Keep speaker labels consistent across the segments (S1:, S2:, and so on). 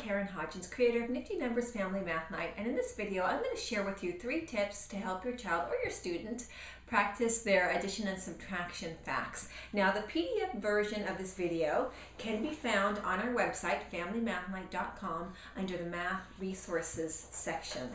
S1: Karynhodgens, creator of Nifty Numbers Family Math Night, and in this video I'm going to share with you 3 tips to help your child or your student practice their addition and subtraction facts. Now the PDF version of this video can be found on our website, familymathnight.com, under the Math Resources section.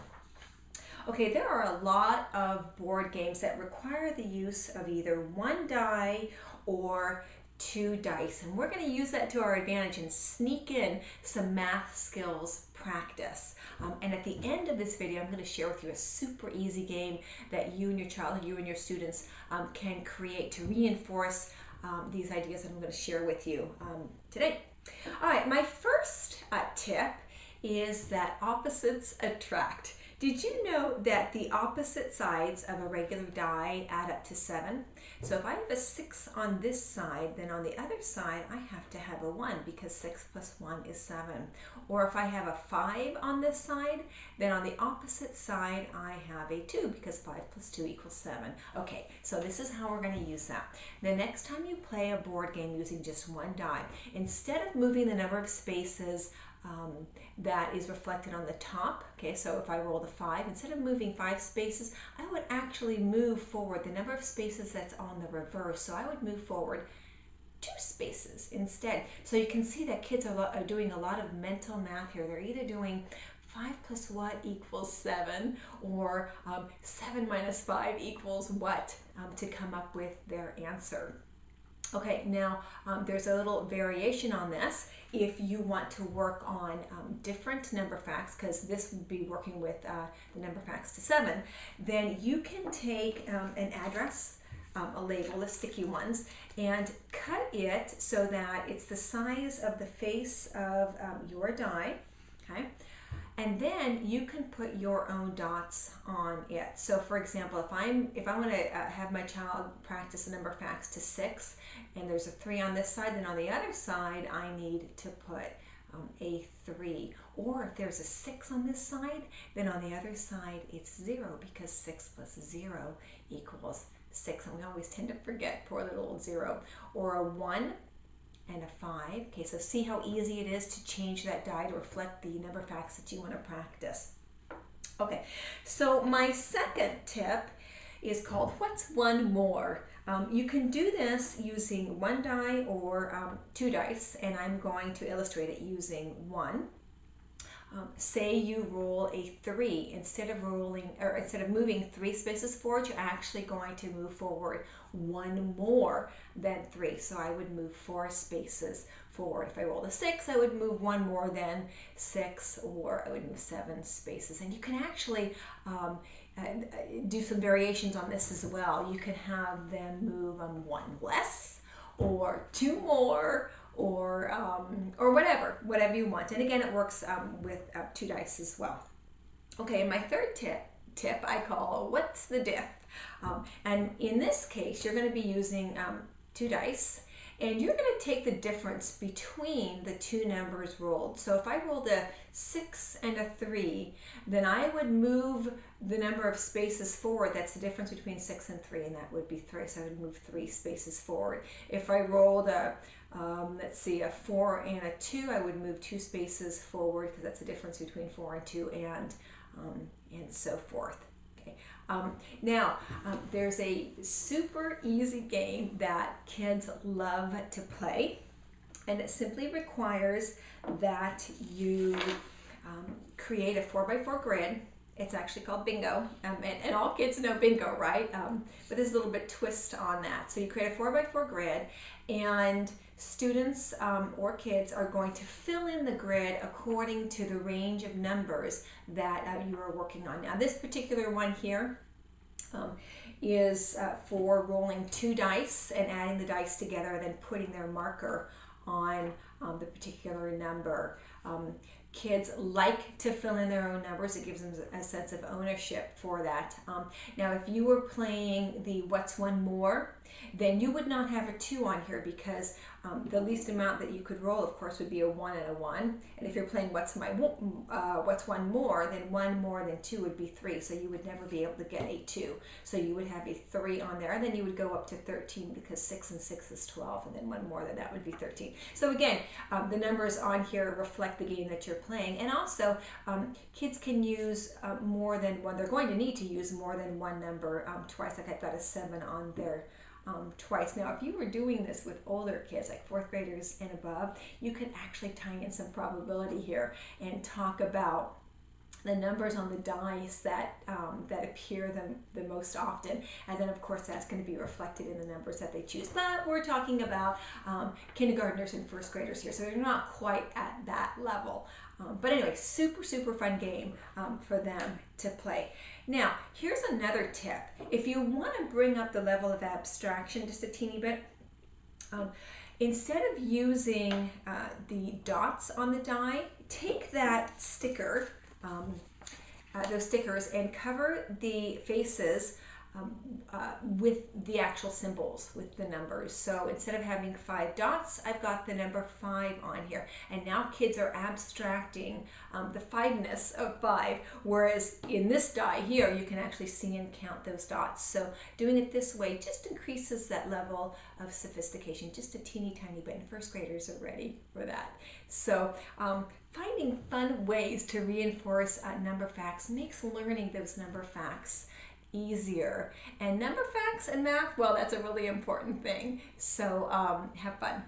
S1: Okay, there are a lot of board games that require the use of either 1 die or 2 dice, and we're going to use that to our advantage and sneak in some math skills practice. And at the end of this video, I'm going to share with you a super easy game that you and your child, you and your students can create to reinforce these ideas that I'm going to share with you today. All right, my first tip is that opposites attract. Did you know that the opposite sides of a regular die add up to 7? So if I have a 6 on this side, then on the other side I have to have a 1 because 6 plus 1 is 7. Or if I have a 5 on this side, then on the opposite side I have a 2 because 5 plus 2 equals 7. Okay, so this is how we're going to use that. The next time you play a board game using just 1 die, instead of moving the number of spaces that is reflected on the top. Okay, so if I rolled a 5, instead of moving 5 spaces, I would actually move forward the number of spaces that's on the reverse. So I would move forward 2 spaces instead. So you can see that kids are doing a lot of mental math here. They're either doing 5 plus what equals 7, or 7 minus 5 equals what, to come up with their answer. Okay, now there's a little variation on this. If you want to work on different number facts, because this would be working with the number facts to 7, then you can take an address, a label, the sticky ones, and cut it so that it's the size of the face of your die, okay? And then you can put your own dots on it. So for example, if I want to have my child practice the number facts to 6, and there's a 3 on this side, then on the other side I need to put a 3. Or if there's a 6 on this side, then on the other side it's 0 because 6 plus 0 equals 6. And we always tend to forget poor little old 0. Or a 1 and a 5. Okay, so see how easy it is to change that die to reflect the number facts that you want to practice. Okay, so my second tip is called What's One More? You can do this using 1 die or 2 dice, and I'm going to illustrate it using 1. Say you roll a 3, instead of moving 3 spaces forward, you're actually going to move forward 1 more than 3. So I would move 4 spaces forward. If I rolled a 6, I would move 1 more than 6, or I would move 7 spaces. And you can actually do some variations on this as well. You can have them move 1 less, or 2 more, or whatever you want. And again, it works with 2 dice as well. Okay, and my third tip I call What's the Diff? And in this case, you're going to be using 2 dice, and you're going to take the difference between the 2 numbers rolled. So if I rolled a 6 and a 3, then I would move the number of spaces forward. That's the difference between 6 and 3, and that would be 3. So I would move 3 spaces forward. If I rolled a let's see, a 4 and a 2, I would move 2 spaces forward because that's the difference between 4 and 2, and so forth. Okay. Now, there's a super easy game that kids love to play, and it simply requires that you create a 4x4 grid. It's actually called bingo, and all kids know bingo, right? But there's a little bit twist on that. So you create a 4x4 grid, and students or kids are going to fill in the grid according to the range of numbers that you are working on. Now this particular one here is for rolling 2 dice and adding the dice together and then putting their marker on the particular number. Kids like to fill in their own numbers. It gives them a sense of ownership for that. Now, if you were playing the What's One More, then you would not have a 2 on here because the least amount that you could roll, of course, would be a 1 and a 1. And if you're playing What's One More, then 1 more than 2 would be 3. So you would never be able to get a 2. So you would have a 3 on there, and then you would go up to 13 because 6 and 6 is 12, and then 1 more than that would be 13. So again, the numbers on here reflect the game that you're playing. And also, kids can use more than one. They're going to need to use more than one number twice. Like I've got a 7 on there twice. Now, if you were doing this with older kids, like 4th graders and above, you could actually tie in some probability here and talk about the numbers on the dice that appear the most often, and then of course that's going to be reflected in the numbers that they choose. But we're talking about kindergartners and 1st graders here, so they're not quite at that level. But anyway, super fun game for them to play. Now, here's another tip. If you want to bring up the level of abstraction just a teeny bit, instead of using the dots on the die, take that sticker, those stickers, and cover the faces with the actual symbols, with the numbers. So instead of having 5 dots, I've got the number 5 on here. And now kids are abstracting the 5-ness of 5, whereas in this die here, you can actually see and count those dots. So doing it this way just increases that level of sophistication just a teeny tiny bit, and 1st graders are ready for that. So finding fun ways to reinforce number facts makes learning those number facts easier. And number facts and math, well, that's a really important thing. So have fun.